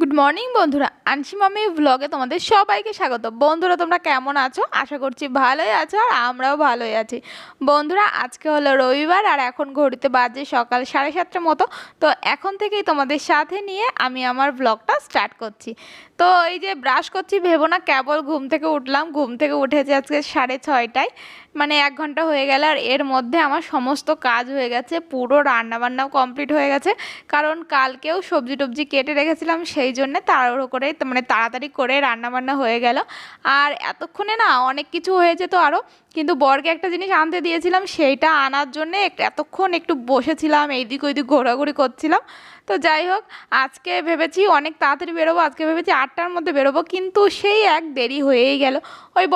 Good morning বন্ধুরা, আনসি মামি ব্লগে তোমাদের সবাইকে স্বাগত। বন্ধুরা, তোমরা কেমন আছো? আশা করছি ভালোই আছো, আর আমরাও ভালোই আছি। বন্ধুরা, আজকে হলো রবিবার, আর এখন ঘড়িতে বাজে সকাল 7:30 মতো। তো এখন থেকেই তোমাদের সাথে নিয়ে আমি আমার ব্লগটা স্টার্ট করছি। তো এই যে ব্রাশ করছি, ভেবো না কেবল ঘুম থেকে উঠলাম। ঘুম থেকে উঠেছি আজকে 6:30, মানে 1 ঘন্টা হয়ে গেল। আর এর মধ্যে আমার সমস্ত কাজ হয়ে গেছে, পুরো রান্নাবান্নাও কমপ্লিট হয়ে গেছে। কারণ কালকেও সবজি টবজি কেটে রেখেছিলাম, সেই জন্যে তাড়াহুড়ো করে, মানে তাড়াতাড়ি করে রান্নাবান্না হয়ে গেল। আর এতক্ষণে না অনেক কিছু হয়েছে তো আরও, কিন্তু বরকে একটা জিনিস আনতে দিয়েছিলাম, সেইটা আনার জন্যে এতক্ষণ একটু বসেছিলাম, এইদিক ওইদিক ঘোরাঘুরি করছিলাম। তো যাই হোক, আজকে ভেবেছি অনেক তাড়াতাড়ি বেরোবো, আজকে ভেবেছি 8টার মধ্যে বেরোবো, কিন্তু সেই এক দেরি হয়েই গেল। ওই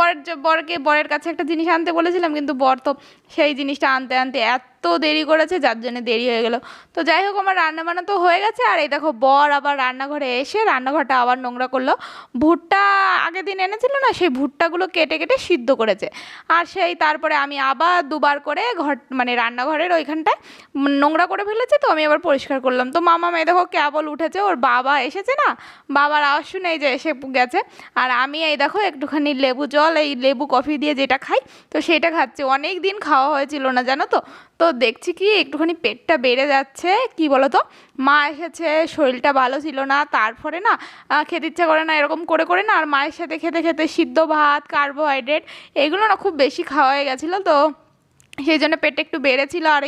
বরের কাছে একটা জিনিস আনতে বলেছিলাম, কিন্তু বর তো সেই জিনিসটা আনতে আনতে এত দেরি করেছে, যার জন্য দেরি হয়ে গেল। তো যাই হোক, আমার রান্নাবান্না তো হয়ে গেছে। আর এই দেখো, বর আবার রান্নাঘরে এসে রান্নাঘরটা আবার নোংরা করলো। ভুট্টা আগের দিন এনেছিল না, সেই ভুট্টাগুলো কেটে কেটে সিদ্ধ করেছে। আর সেই তারপরে আমি আবার দুবার করে মানে রান্নাঘরের ওইখানটায় নোংরা করে ফেলেছে, তো আমি আবার পরিষ্কার করলাম। তো মামা মেয়ে দেখো কেবল উঠেছে, ওর বাবা এসেছে না, বাবার আওয়াজ শুনে এই যে এসে গেছে। আর আমি এই দেখো একটুখানি লেবু জল, এই লেবু কফি দিয়ে যেটা খাই, তো সেটা খাচ্ছি। অনেক দিন খাওয়া হয়েছিল না, জানো তো। তো দেখছি কি একটুখানি পেটটা বেড়ে যাচ্ছে, কি বলো তো, মা এসেছে, শরীরটা ভালো ছিল না, তারপরে না খেতে ইচ্ছা করে না, এরকম করে করে না। আর মায়ের সাথে খেতে খেতে সিদ্ধ ভাত, কার্বোহাইড্রেট এগুলো না খুব বেশি খাওয়া হয়ে গেছিলো, তো সেই জন্য পেটে একটু বেড়েছিল। আর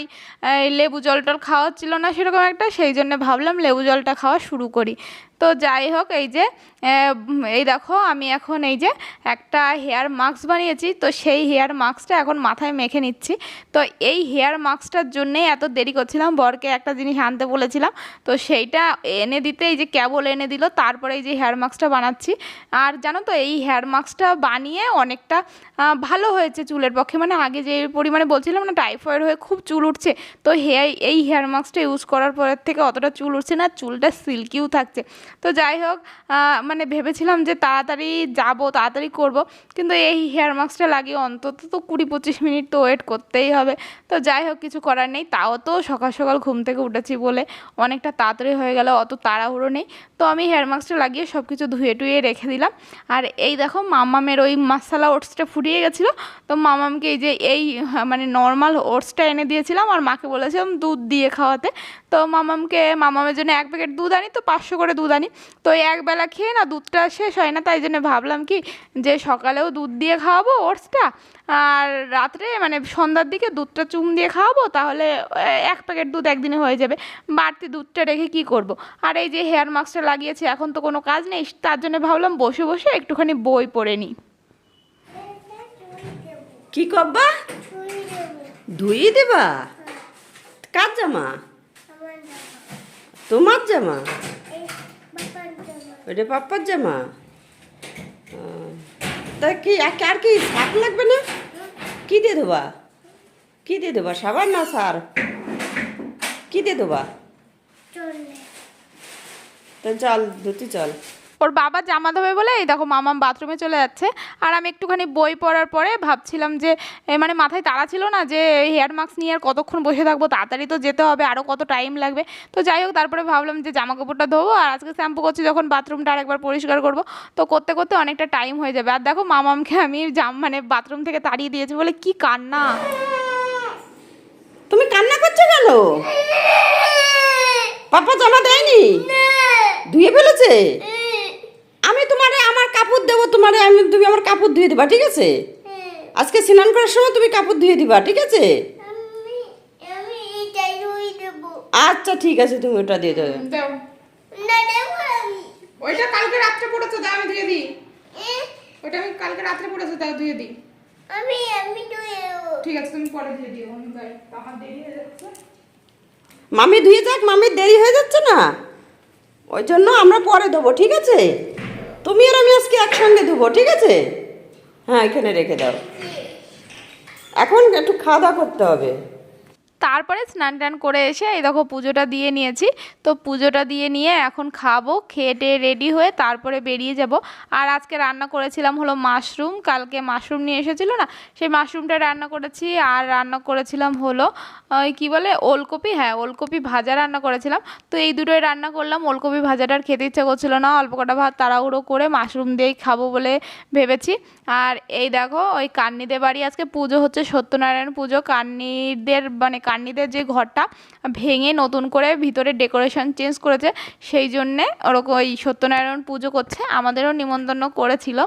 এই লেবু জল টল খাওয়া হচ্ছিলো না সেরকম একটা, সেই জন্য ভাবলাম লেবু জলটা খাওয়া শুরু করি। তো যাই হোক, এই যে এই দেখো, আমি এখন এই যে একটা হেয়ার মাস্ক বানিয়েছি, তো সেই হেয়ার মাস্কটা এখন মাথায় মেখে নিচ্ছি। তো এই হেয়ার মাস্কটার জন্যেই এত দেরি করছিলাম, বরকে একটা জিনিস আনতে বলেছিলাম, তো সেইটা এনে দিতে এই যে কেবল এনে দিল, তারপরে এই যে হেয়ার মাস্কটা বানাচ্ছি। আর জানো তো, এই হেয়ার মাস্কটা বানিয়ে অনেকটা ভালো হয়েছে চুলের পক্ষে। মানে আগে যে পরিমাণে বলছিলাম না টাইফয়েড হয়ে খুব চুল উঠছে, তো এই হেয়ার মাস্কটা ইউজ করার পরের থেকে অতটা চুল উঠছে না, চুলটা সিল্কিও থাকছে। তো যাই হোক, মানে ভেবেছিলাম যে তাড়াতাড়ি যাব, তাড়াতাড়ি করব, কিন্তু এই হেয়ার মাস্কটা লাগিয়ে অন্তত তো 20-25 মিনিট তো ওয়েট করতেই হবে। তো যাই হোক, কিছু করার নেই। তাও তো সকাল সকাল ঘুম থেকে উঠেছি বলে অনেকটা তাড়াতাড়ি হয়ে গেল, অত তাড়াহুড়ো নেই। তো আমি হেয়ার মাস্কটা লাগিয়ে সব কিছু ধুয়ে টুয়ে রেখে দিলাম। আর এই দেখো, মামামের ওই মাসালা ওটসটা ফুরিয়ে গেছিলো, তো মামামকে এই যে এই মানে নর্মাল ওটসটা এনে দিয়েছিলাম, আর মাকে বলেছিলাম দুধ দিয়ে খাওয়াতে। তো মামামের জন্য 1 প্যাকেট দুধ আনি, তো 500 করে দুধ আনি। তো এই একবেলা খেয়ে না দুধটা শেষ হয় না, তাই জন্য ভাবলাম কি যে সকালেও দুধ দিয়ে খাওয়াবো ওটসটা, আর রাত্রে মানে সন্ধ্যার দিকে দুধটা চুম দিয়ে খাওয়াবো, তাহলে 1 প্যাকেট দুধ একদিনে হয়ে যাবে। বাড়তি দুধটা রেখে কি করব। আর এই যে হেয়ার মাস্কটা লাগিয়েছি, এখন তো কোনো কাজ নেই, তার জন্য ভাবলাম বসে বসে একটুখানি বই পড়ে নিই। কি করবা? ধুই দেবা? কার জামা? তোমার জামা? ওটা পাপ্পার জামা? তা কি আর কি শাক লাগবে না? কি দিয়ে দেবা? কি দিয়ে দেবা, সাবান না সার? কি দিয়ে দেবা? তা চল ধুতি চল। ওর বাবা জামা ধোবে বলে এই দেখো মামাম বাথরুমে চলে যাচ্ছে। আর আমি একটুখানি বই পড়ার পরে ভাবছিলাম যে মানে মাথায় তাড়া ছিল না যে হেয়ার মাস্ক নিয়ে আর কতক্ষণ বসে থাকবো, তাড়াতাড়ি তো যেতে হবে, আরও কত টাইম লাগবে। তো যাই হোক, তারপরে ভাবলাম যে জামা কাপড়টা ধোবো, আর আজকে শ্যাম্পু করছি যখন বাথরুমটা আরেকবার পরিষ্কার করবো, তো করতে করতে অনেকটা টাইম হয়ে যাবে। আর দেখো, মামামকে আমি মানে বাথরুম থেকে তাড়িয়ে দিয়েছি বলে কি কান্না। তুমি কান্না করছো কেন? পাপা জামা দেয়নি? ধুয়ে ফেলেছে? আমি তোমারে আমার কাপড় দেবো, তুমি আমার কাপড় ধুয়ে দিবা, ঠিক আছে? আজকে স্নান করার সময় তুমি কাপড় ধুয়ে দিবা, ঠিক আছে? আচ্ছা ঠিক আছে, তুমি ওটা দিয়ে দেবে। ওইটা কালকে রাত্রে পড়েছো, দাও আমি ধুয়ে দিই। ওইটা আমি কালকে রাত্রে পড়েছো, দাও ধুয়ে দিই। ঠিক আছে, তুমি পরে ধুয়ে দিও, আমি যাই, আমার দেরি হয়ে যাচ্ছে। মামি ধুয়ে যাক, মামির দেরি হয়ে যাচ্ছে না, ওই জন্য আমরা পরে দেবো, ঠিক আছে? তুমি আর আমি আজকে একসঙ্গে ধুবো, ঠিক আছে? হ্যাঁ, এখানে রেখে দাও, এখন একটু খাওয়া দাওয়া করতে হবে। তারপরে স্নান টান করে এসে এই দেখো পুজোটা দিয়ে নিয়েছি। তো পুজোটা দিয়ে নিয়ে এখন খাবো, খেয়ে টেয়ে রেডি হয়ে তারপরে বেরিয়ে যাব। আর আজকে রান্না করেছিলাম হলো মাশরুম, কালকে মাশরুম নিয়ে এসেছিলো না, সেই মাশরুমটা রান্না করেছি। আর রান্না করেছিলাম হলো ওই কী বলে ওলকপি, হ্যাঁ ওলকপি ভাজা রান্না করেছিলাম। তো এই দুটোই রান্না করলাম। ওলকপি ভাজাটা আর খেতে ইচ্ছা করছিল না, অল্প কটা ভাত তাড়াহুড়ো করে মাশরুম দিয়েই খাবো বলে ভেবেছি। আর এই দেখো ওই কান্নিদের বাড়ি আজকে পুজো হচ্ছে, সত্যনারায়ণ পুজো। কান্নিদের মানে কান্নিদের যে ঘরটা ভেঙে নতুন করে ভিতরে ডেকোরেশন চেঞ্জ করেছে, সেই জন্যে ওরকম ওই সত্যনারায়ণ পুজো করছে, আমাদেরও নিমন্ত্রণ করেছিল।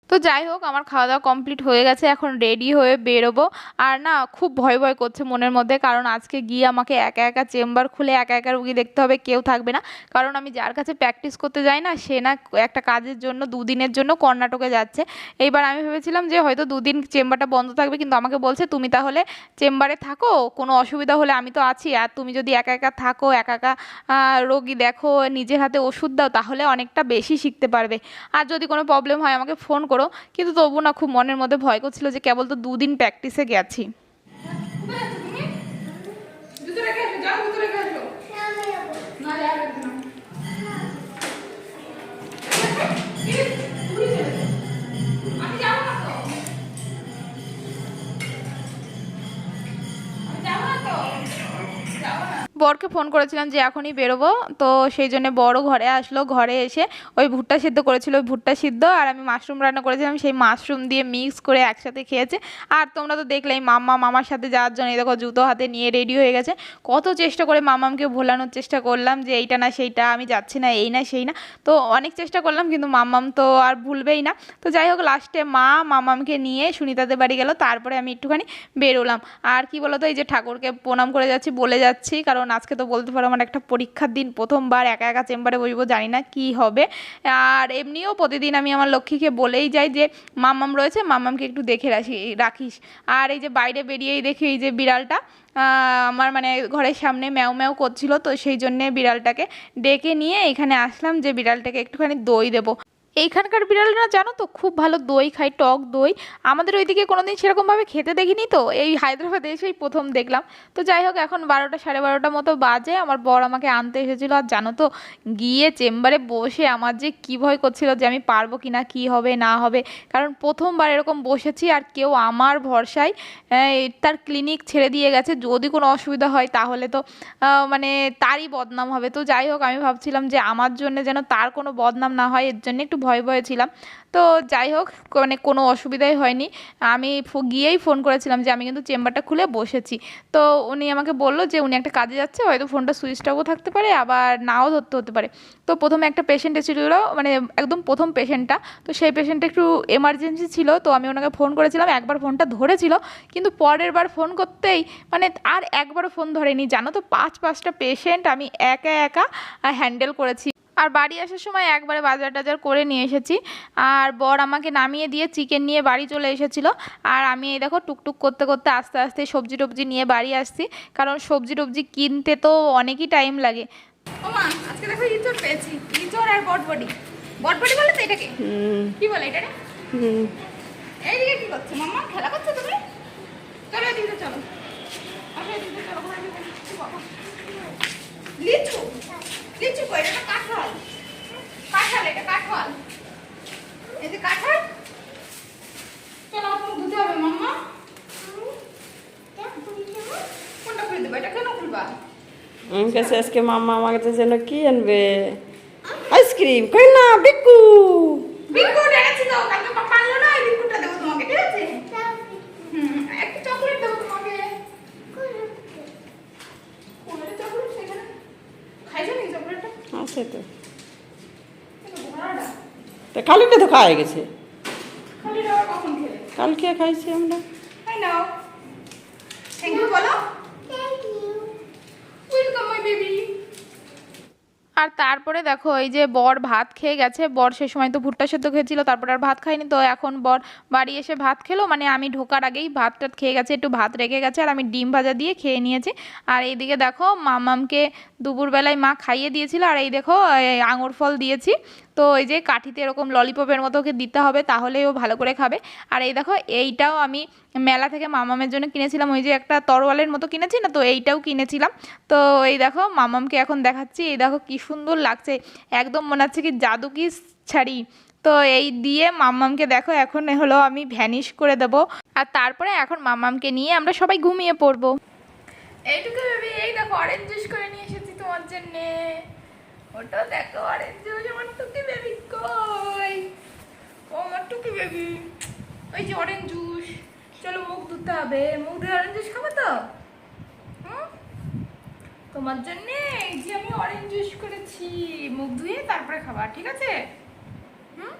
তো যাই হোক, আমার খাওয়া দাওয়া কমপ্লিট হয়ে গেছে, এখন রেডি হয়ে বেরোবো। আর না খুব ভয় ভয় করছে মনের মধ্যে, কারণ আজকে গিয়ে আমাকে একা একা চেম্বার খুলে একা একা রুগী দেখতে হবে, কেউ থাকবে না। কারণ আমি যার কাছে প্র্যাকটিস করতে যাই না, সে না একটা কাজের জন্য 2 দিনের জন্য কর্ণাটকে যাচ্ছে। এইবার আমি ভেবেছিলাম যে হয়তো 2 দিন চেম্বারটা বন্ধ থাকবে, কিন্তু আমাকে বলছে তুমি তাহলে চেম্বারে থাকো, কোনো অসুবিধা হলে আমি তো আছি। আর তুমি যদি একা একা থাকো, একা একা রোগী দেখো, নিজের হাতে ওষুধ দাও, তাহলে অনেকটা বেশি শিখতে পারবে। আর যদি কোনো প্রবলেম হয় আমাকে ফোন করো। কিন্তু তবু না খুব মনের মধ্যে ভয় করছিল যে কেবল তো 2 দিন প্র্যাকটিসে গেছি। বরকে ফোন করেছিলাম যে এখনই বেরোবো, তো সেই জন্য বড় ঘরে আসলো। ঘরে এসে ওই ভুট্টা সিদ্ধ করেছিল, ওই ভুট্টা সিদ্ধ আর আমি মাশরুম রান্না করেছিলাম, সেই মাশরুম দিয়ে মিক্স করে একসাথে খেয়েছে। আর তোমরা তো দেখলেই মামার সাথে যাওয়ার জন্য এই দেখো জুতো হাতে নিয়ে রেডি হয়ে গেছে। কত চেষ্টা করে মামামকে ভোলানোর চেষ্টা করলাম যে এইটা না সেইটা, আমি যাচ্ছি না, এই না সেই না। তো অনেক চেষ্টা করলাম, কিন্তু মামাম তো আর ভুলবেই না। তো যাই হোক, লাস্টে মামামকে নিয়ে সুনিতাদের বাড়ি গেল, তারপরে আমি একটুখানি বেরোলাম। আর কি বলতো, এই যে ঠাকুরকে প্রণাম করে যাচ্ছি, বলে যাচ্ছি, কারণ আজকে তো বলতে পারো আমার একটা পরীক্ষার দিন, প্রথমবার একা একা চেম্বারে বসবো, জানি না কি হবে। আর এমনিও প্রতিদিন আমি আমার লক্ষ্মীকে বলেই যাই যে মাম্মাম রয়েছে, মাম্মামকে একটু দেখে রাখিস। আর এই যে বাইরে বেরিয়েই দেখি এই যে বিড়ালটা আমার মানে ঘরের সামনে ম্যাও ম্যাও করছিল, তো সেই জন্যে বিড়ালটাকে ডেকে নিয়ে এখানে আসলাম যে বিড়ালটাকে একটুখানি দই দেবো। এইখানকার বিড়ালরা জানো তো খুব ভালো দই খায়, টক দই। আমাদের ওইদিকে কোনোদিন সেরকমভাবে খেতে দেখিনি, তো এই হায়দ্রাবাদে এসেই প্রথম দেখলাম। তো যাই হোক, এখন 12টা 12:30 মতো বাজে, আমার বর আমাকে আনতে এসেছিলো। আর জানো তো, গিয়ে চেম্বারে বসে আমার যে কী ভয় করছিল যে আমি পারবো কি না, কী হবে না হবে। কারণ প্রথমবার এরকম বসেছি, আর কেউ আমার ভরসায় তার ক্লিনিক ছেড়ে দিয়ে গেছে, যদি কোনো অসুবিধা হয় তাহলে তো মানে তারই বদনাম হবে। তো যাই হোক, আমি ভাবছিলাম যে আমার জন্য যেন তার কোনো বদনাম না হয়, এর জন্য একটু ভয়ে ভয়ে ছিলাম। তো যাই হোক, মানে কোনো অসুবিধাই হয়নি। আমি গিয়েই ফোন করেছিলাম যে আমি কিন্তু চেম্বারটা খুলে বসেছি। তো উনি আমাকে বললো যে উনি একটা কাজে যাচ্ছে, হয়তো ফোনটা সুইচ অফও থাকতে পারে, আবার নাও ধরতে হতে পারে। তো প্রথমে একটা পেশেন্ট এসেছিলো, মানে একদম প্রথম পেশেন্টটা, তো সেই পেশেন্টটা একটু এমার্জেন্সি ছিল, তো আমি ওনাকে ফোন করেছিলাম। একবার ফোনটা ধরেছিল, কিন্তু পরের বার ফোন করতেই মানে আর একবারও ফোন ধরেনি। জানো তো, 5-5টা পেশেন্ট আমি একা একা হ্যান্ডেল করেছি। আর বাড়ি আসার সময় একবারে বাজার টাজার করে নিয়ে এসেছি। আর বর আমাকে নামিয়ে দিয়ে চিকেন নিয়ে বাড়ি চলে এসেছিল। আর আমি এই দেখো টুকটুক করতে করতে আস্তে আস্তে সবজি টবজি নিয়ে বাড়ি আসছি, কারণ সবজি টবজি কিনতে তো অনেকই টাইম লাগে। ও মা, আজকে দেখো ইঁচড় পেয়েছি, ইঁচড় আর বটবডি। বটবডি বলে তো এটাকে, কি বলে এটা রে? এইদিকে কি করছো মাম্মা, খেলা করছো তুমি? চলো এদিকে চলো, আসো এদিকে চলো। লিচু, লিচু কই? এটা কাঁঠাল, কাঁঠাল, এটা কাঁঠাল, এই যে কাঁঠাল। চলো মুখ ধুতে হবে মাম্মা। কোনটা খুলে দেবো? এটা কেন খুলবা? আমার কাছে আজকে মাম্মা আমার কাছে যেন কি আনবে, আইসক্রিম। কই না বিকু, বিস্কুট এনেছি তো, কালকে পাপা আনলো না, এই বিস্কুটটা দেবো তোমাকে, ঠিক আছে? একটা চকলেট দেবো তোমাকে। কোনটা চকলেট সেখানে? খাইছো নাকি চকলেটটা? আছে তো, তা কালকে তো খাওয়া গেছে। খালি আবার কখন খেলে? কালকে খাইছি আমরা। I know. Thank you বলো। Thank you. Welcome my baby. আর তারপরে দেখো এই যে বর ভাত খেয়ে গেছে, বর সে সময় তো ভুট্টা সেদ্ধ খেয়েছিল, তারপর আর ভাত খায়নি, তো এখন বর বাড়ি এসে ভাত খেলো, মানে আমি ঢোকার আগেই ভাত টাত খেয়ে গেছে, একটু ভাত রেখে গেছে আর আমি ডিম ভাজা দিয়ে খেয়ে নিয়েছি। আর এইদিকে দেখো মামামকে দুপুরবেলায় মা খাইয়ে দিয়েছিল, আর এই দেখো আঙুর ফল দিয়েছি। তো এই যে কাঠিতে এরকম ললিপপের মতো ওকে দিতে হবে, তাহলেই ও ভালো করে খাবে। আর এই দেখো এইটাও আমি মেলা থেকে মামামের জন্য কিনেছিলাম, ওই যে একটা তরোয়ালের মতো কিনেছি না, তো এইটাও কিনেছিলাম। তো এই দেখো মামামকে এখন দেখাচ্ছি, এই দেখো কি সুন্দর লাগছে, একদম মনে হচ্ছে কি জাদু কি ছাড়ি। তো এই দিয়ে মাম্মামকে দেখো এখন হলো আমি ভ্যানিশ করে দেবো, আর তারপরে এখন মাম্মামকে নিয়ে আমরা সবাই ঘুমিয়ে পড়বো। এইটুকু বেবি, এই দেখো অরেঞ্জ জুস করে নিয়ে এসেছি তোমার জন্যে। ওটা দেখো অরেঞ্জ জুস, আমার টুকি বেবি কই, ও আমার টুকি বেবি, ওই যে অরেঞ্জ জুস। চলো মুখ ধুতে হবে, মুখ ধুয়ে অরেঞ্জ জুস খাবে তো? হুম, তোমার জন্যে এই যে আমি অরেঞ্জ জুস করেছি, মুখ ধুয়ে তারপরে খাবার, ঠিক আছে? হুম,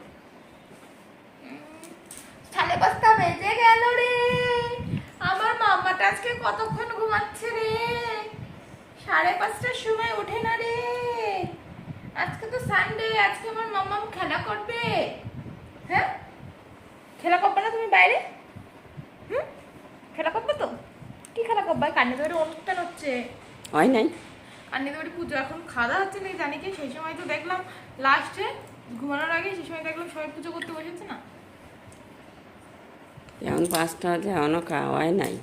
তাহলে বাস্তা বেজে গেল রে, আমার মামাটা আজকে কতক্ষণ ঘুমাচ্ছে রে, 5:30টার সময় ওঠে না রে। আজকে তো সানডে, আজকে আমার মামাম খেলা করবে। হ্যাঁ, খেলা করবে না তুমি বাইরে? হুম, খেলা করবে তো? কি খেলা করবে? কান্নি ধরে অনুষ্ঠান হচ্ছে, হয় নাই কান্নি ধরে পুজো, এখন খাওয়া হচ্ছে না জানি কি, সেই সময় তো দেখলাম লাস্টে ঘুমানোর আগে, সেই সময় দেখলাম সবাই পুজো করতে বসেছে না। এখন 5টা বাজে এখনো খাওয়াই নাই,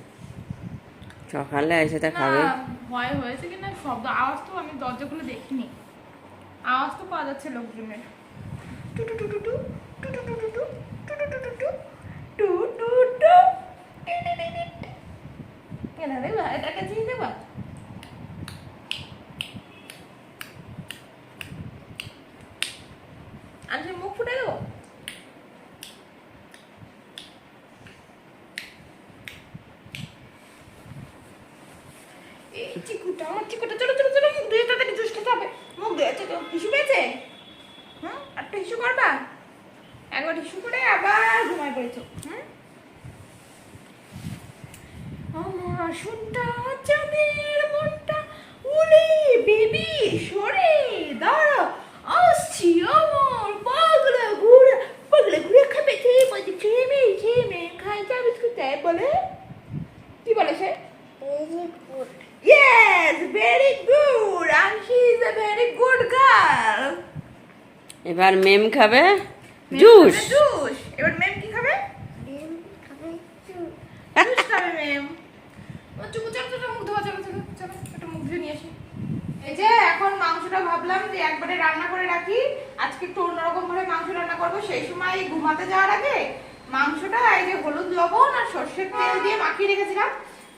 সকালে এসে তা খাবে। না, ভয় হয়েছে কিনা শব্দ আওয়াজ তো আমি দরজা খুলে দেখিনি, আওয়াজ তো পাওয়া যাচ্ছে লোকজনের, টু টু টু টু টু টু টু টু টু টু টু টু টু টু টু টু টু টু। কেন রে ভাই, এটাকে চিনি দেবা? আমি মুখ ফুটে দেবো। এই চিকুটা, আমার চিকুটা, চলো চলো চলো, মুখ ধুয়ে তাড়াতাড়ি জুস খেতে হবে, মুখ ধুয়ে চলো। টিস্যু পেয়েছে? হুম, একটা টিস্যু করবা? একবার টিস্যু করে আবার ঘুমায় পড়েছো। হুম, আমার শুনটা চাঁদের মনটা, ওলে বেবি সরে দাঁড়া, আসছি আমার পাগলা ঘুরে, পাগলা ঘুরে খাবে, খেয়ে বলছে খেয়ে খেয়ে খাই চা বিস্কুট চাই বলে, কি বলে সে? Yes, very good. And she is a very good girl. এবার মেম খাবে মেম জুস। খাবে জুস। এবার মেম কি খাবে? জুস খাবে মেম। ও চুপ, চলো চলো মুখ ধোয়া, চলো চলো চলো একটু মুখ ধুয়ে নিয়ে আসি। এই যে এখন মাংসটা ভাবলাম যে একবারে রান্না করে রাখি, আজকে একটু অন্যরকম ভাবে মাংস রান্না করবো, সেই সময় ঘুমাতে যাওয়ার আগে মাংসটা এই যে হলুদ লবণ আর সর্ষের তেল দিয়ে মাখিয়ে রেখেছিলাম,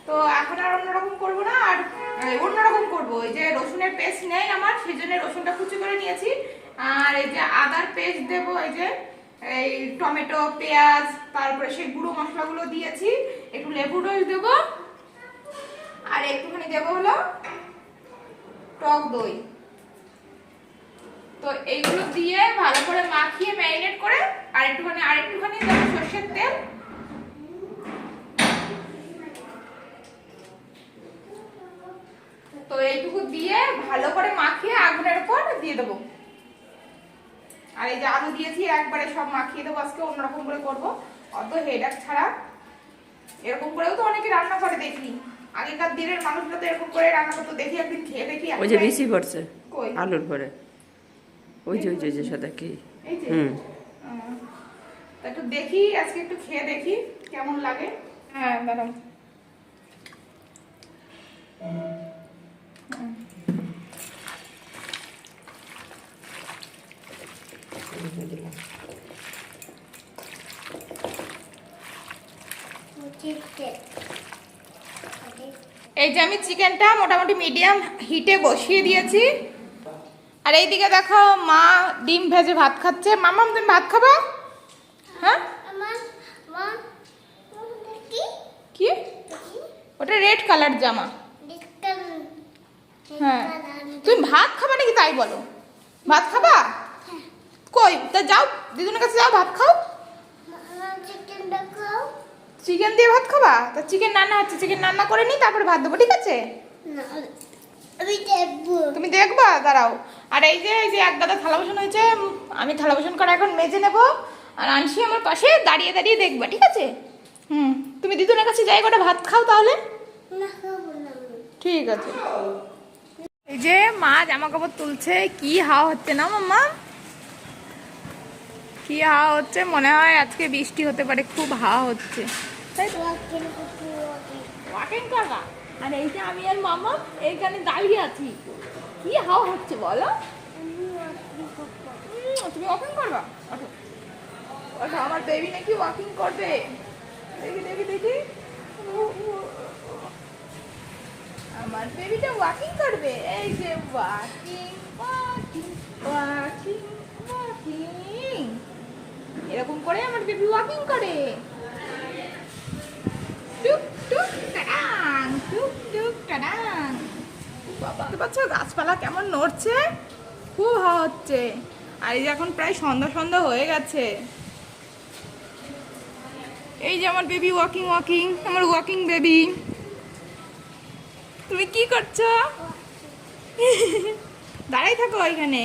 তো এখন আর অন্যরকম করবো না, আর অন্যরকম করবো, এই যে রসুনের পেস্ট নেই আমার, সেই জন্য রসুনটা কুচি করে নিয়েছি, আর এই যে আদার পেস্ট দেবো, এই যে এই টমেটো পেঁয়াজ, তারপরে সেই গুঁড়ো মশলাগুলো দিয়েছি, একটু লেবু রস দেবো, আর একটুখানি দেবো হলো টক দই। তো এইগুলো দিয়ে ভালো করে মাখিয়ে ম্যারিনেট করে আর একটুখানি দেবো সরষের তেল, তো এইটুকু দিয়ে ভালো করে মাখিয়ে আগুনের উপর দিয়ে দেবো। আর এই যে আলু দিয়েছি একবারে সব মাখিয়ে দেবো, আজকে অন্যরকম করে করবো, অত হেডাক ছাড়া। এরকম করেও তো অনেকে রান্না করে দেখি, আগেকার দিনের মানুষরা তো এরকম করে রান্না করতো, দেখি একদিন খেয়ে দেখি। ওই যে বেশি পড়ছে কই আলুর পরে, ওই যে যে সাদা কি, এই যে হুম, তা একটু দেখি, আজকে একটু খেয়ে দেখি কেমন লাগে। হ্যাঁ ম্যাডাম, এই যে আমি চিকেনটা মোটামুটি মিডিয়াম হিটে বসিয়ে দিয়েছি, আর এইদিকে দেখো মা ডিম ভেজে ভাত খাচ্ছে। মামাম তুমি ভাত খাবা? হ্যাঁ, কি ওটা রেড কালার জামা? হ্যাঁ, তুমি ভাত খাবা নাকি তাই বলো? ভাত খাবা? কই তা যাও দিদুনের কাছে যাও, ভাত খাও। চিকেন দিয়ে ভাত খাবা? তা চিকেন রান্না হচ্ছে, চিকেন রান্না করে নি তারপরে ভাত দেবো, ঠিক আছে? তুমি দেখবা, দাঁড়াও। আর এই যে এক গাদা থালা বাসন হয়েছে, আমি থালা বাসন করে এখন মেজে নেব। আর আনসি আমার পাশে দাঁড়িয়ে দাঁড়িয়ে দেখবা, ঠিক আছে? তুমি দিদুনের কাছে যাই করে ভাত খাও তাহলে। ঠিক আছে। এই যে মা জামা কাপড় তুলছে, কি হাওয়া হচ্ছে না মাম্মা? কি হাওয়া হচ্ছে, মনে হয় আজকে বৃষ্টি হতে পারে, খুব হাওয়া হচ্ছে। ওয়াকিং করবা? আর এই যে আমি আর মামা এইখানে দাঁড়িয়ে আছি, কি হাওয়া হচ্ছে বলো? তুমি ওয়াকিং করবা? ওঠো ওঠো, আমার বেবি নাকি ওয়াকিং করবে। দেখি দেখি দেখি, আমার বেবিটা ওয়াকিং করবে। এই যে ওয়াকিং ওয়াকিং ওয়াকিং ওয়াকিং, এরকম করে আমার বেবি ওয়াকিং করে। টুক টুক টাডাং, টুক টুক টাডাং। বাবা, দেখতে পাচ্ছ গাছপালা কেমন নড়ছে, খুব হাওয়া হচ্ছে। আর এই যে এখন প্রায় সন্ধ্যা সন্ধ্যা হয়ে গেছে। এই যে আমার বেবি ওয়াকিং ওয়াকিং, আমার ওয়াকিং বেবি। তুমি কি করছো? দাঁড়াই থাকো এখানে।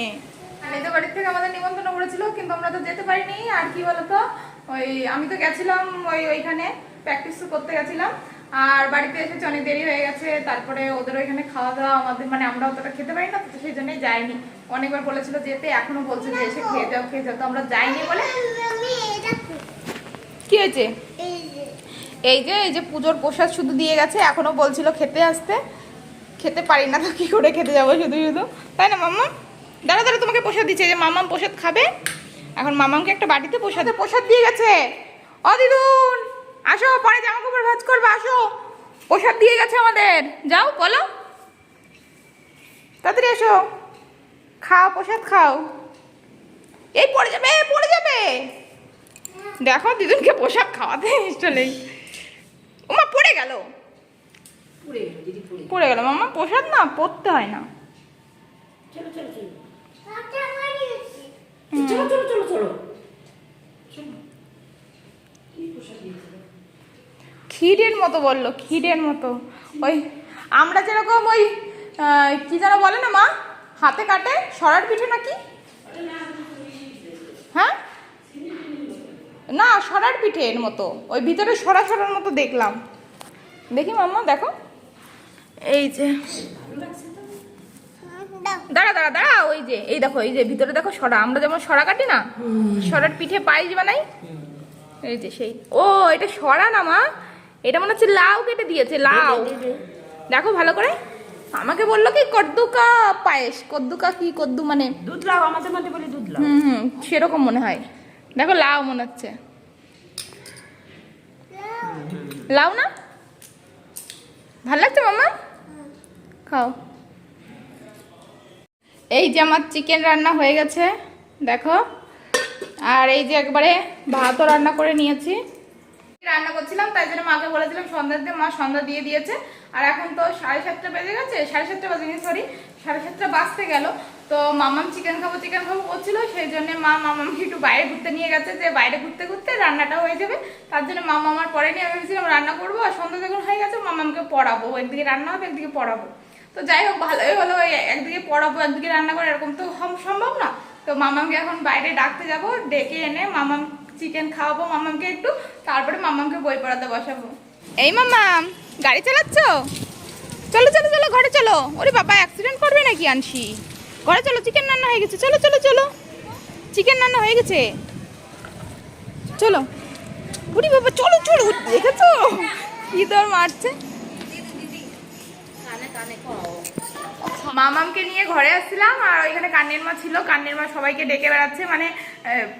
এই তো বাড়ির থেকে আমাদের নিমন্ত্রণ করেছিল, কিন্তু আমরা তো যেতে পারিনি। আর কি বলতো, ওই আমি তো গেছিলাম ওইখানে প্র্যাকটিস করতে গেছিলাম, আর বাড়িতে এসেছি অনেক দেরি হয়ে গেছে। তারপরে ওদের ওইখানে খাওয়া দাওয়া, আমাদের মানে আমরা অতটা খেতে পারি না, তো সেই জন্যই যাইনি। অনেকবার বলেছিল যেতে, এখনো বলছে যে এসে খেয়ে যাও খেয়ে যাও, তো আমরা যাইনি বলে। কি হয়েছে? এই যে পুজোর প্রসাদ শুধু দিয়ে গেছে, এখনো বলছিল খেতে আসতে। খেতে পারি না তো কি করে খেতে যাবো শুধু শুধু, তাই না মাম্মা? দাঁড়া দাঁড়া, তোমাকে প্রসাদ দিচ্ছে, যে মামাম প্রসাদ খাবে। এখন মামামকে একটা বাটিতে প্রসাদ দিয়ে গেছে। ও দিদুন আসো, পরে জামা কাপড় ভাঁজ করবে, আসো। প্রসাদ দিয়ে গেছে আমাদের, যাও বলো, তাড়াতাড়ি এসো, খাও প্রসাদ খাও। এই পড়ে যাবে পড়ে যাবে, দেখো দিদুনকে প্রসাদ খাওয়াতে চলেই। ওমা পড়ে গেল, পড়ে গেল মামা। প্রসাদ না পড়তে হয় না। চলো চলো চলো চলো চলো চলো। ক্ষীরের মতো বললো, ক্ষীরের মতো। ওই আমরা যেরকম ওই কি যেন বলে না মা, হাতে কাটে সরার পিঠে নাকি? হ্যাঁ না, সরার পিঠের মতো, ওই ভিতরে সরা সরার মতো দেখলাম। দেখি মাম্মা দেখো, এই যে দাঁড়া দাঁড়া দাঁড়া, ওই যে এই দেখো, এই যে ভিতরে দেখো সরা, আমরা যেমন সরা কাটি না, সরার পিঠে পায়েস বানাই, এই যে সেই। ও এটা সরা না মা, এটা মনে হচ্ছে লাউ কেটে দিয়েছে, লাউ। দেখো ভালো করে, আমাকে বললো কি কদ্দুকা পায়েস, কদ্দুকা কি, কদ্দু মানে দুধ লাউ, আমাদের মধ্যে বলি দুধ লাউ। সেরকম মনে হয়। দেখো লাউ মনে হচ্ছে, লাউ না? ভাল লাগছে মাম্মা? খাও। এই যে আমার চিকেন রান্না হয়ে গেছে দেখো, আর এই যে একবারে ভাতও রান্না করে নিয়েছি। রান্না করছিলাম, তাই জন্য মাকে বলেছিলাম সন্ধ্যা দিতে, মা সন্ধ্যা দিয়ে দিয়েছে। আর এখন তো 7:30 বেজে গেছে, 7:30 বাজেনি সরি, 7:30 বাজতে গেল। তো মামাম চিকেন খাবো করছিল, সেই জন্য মা মামামকে একটু বাইরে ঘুরতে নিয়ে গেছে, যে বাইরে ঘুরতে ঘুরতে রান্নাটা হয়ে যাবে। তার জন্য মামা আমার পরে নিয়ে, আমি ভেবেছিলাম রান্না করবো, আর সন্ধ্যা যখন হয়ে গেছে মামামকে পড়াবো, একদিকে রান্না হবে একদিকে পড়াবো। তো যাই হোক ভালোই হলো, একদিকে পড়াবো একদিকে রান্না করে, এরকম তো সম্ভব না। তো মামামকে এখন বাইরে ডাকতে যাব, ডেকে এনে মামাম চিকেন খাওয়াবো মামামকে একটু, তারপরে মামামকে বই পড়াতে বসাবো। এই মামাম গাড়ি চালাচ্ছ? চলো চলো চলো ঘরে চলো। ওরে বাবা, অ্যাক্সিডেন্ট করবে নাকি আনসি? ঘরে চলো, চিকেন রান্না হয়ে গেছে, চলো চলো চলো, চিকেন রান্না হয়ে গেছে, চলো। ওরে বাবা চলো চলো, দেখেছো কি দর মারছে। মামামকে নিয়ে ঘরে আসছিলাম, আর ওইখানে কান্নের মা ছিল, কান্নের মা সবাইকে ডেকে বেড়াচ্ছে, মানে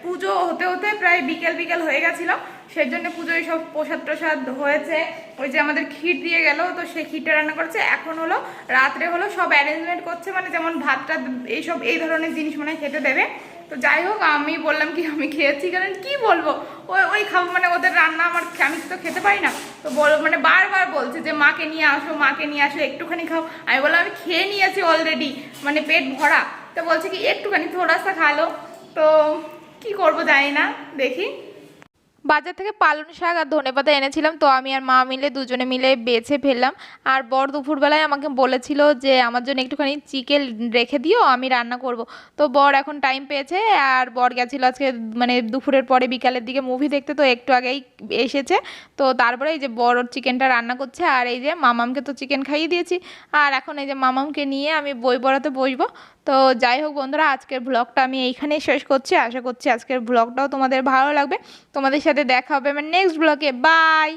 পুজো হতে হতে প্রায় বিকেল বিকেল হয়ে গেছিল, সেই জন্য পুজোয় সব প্রসাদ প্রসাদ হয়েছে। ওই যে আমাদের ক্ষীর দিয়ে গেল, তো সেই ক্ষীরটা রান্না করেছে, এখন হলো রাত্রে হলো সব অ্যারেঞ্জমেন্ট করছে, মানে যেমন ভাতটা এইসব এই ধরনের জিনিস মানে খেতে দেবে। তো যাই হোক আমি বললাম কি আমি খেয়েছি, কারণ কি বলবো ওই খাবো, মানে ওদের রান্না আমি তো খেতে পারি না। তো মানে বারবার বলছে যে মাকে নিয়ে আসো মাকে নিয়ে আসো, একটুখানি খাও। আমি বললাম আমি খেয়ে নিয়েছি অলরেডি, মানে পেট ভরা। তো বলছে কি একটুখানি থোড়াসা খালো। তো কি করবো জানি না, দেখি। বাজার থেকে পালং শাক আর ধনেপাতা এনেছিলাম, তো আমি আর মা মিলে দুজনে মিলে বেছে ফেললাম। আর বর দুপুরবেলায় আমাকে বলেছিল যে আমার জন্য একটুখানি চিকেন রেখে দিও, আমি রান্না করব। তো বর এখন টাইম পেয়েছে, আর বর গেছিল আজকে মানে দুপুরের পরে বিকালের দিকে মুভি দেখতে, তো একটু আগেই এসেছে। তো তারপরে এই যে বর ওর চিকেনটা রান্না করছে, আর এই যে মামামকে তো চিকেন খাইয়ে দিয়েছি, আর এখন এই যে মামামকে নিয়ে আমি বই পড়াতে বসবো। তো যাই হোক বন্ধুরা, আজকের ব্লগটা আমি এইখানেই শেষ করছি। আশা করছি আজকের ব্লগটাও তোমাদের ভালো লাগবে। তোমাদের সাথে দেখা হবে আমার নেক্সট ব্লগে। বাই।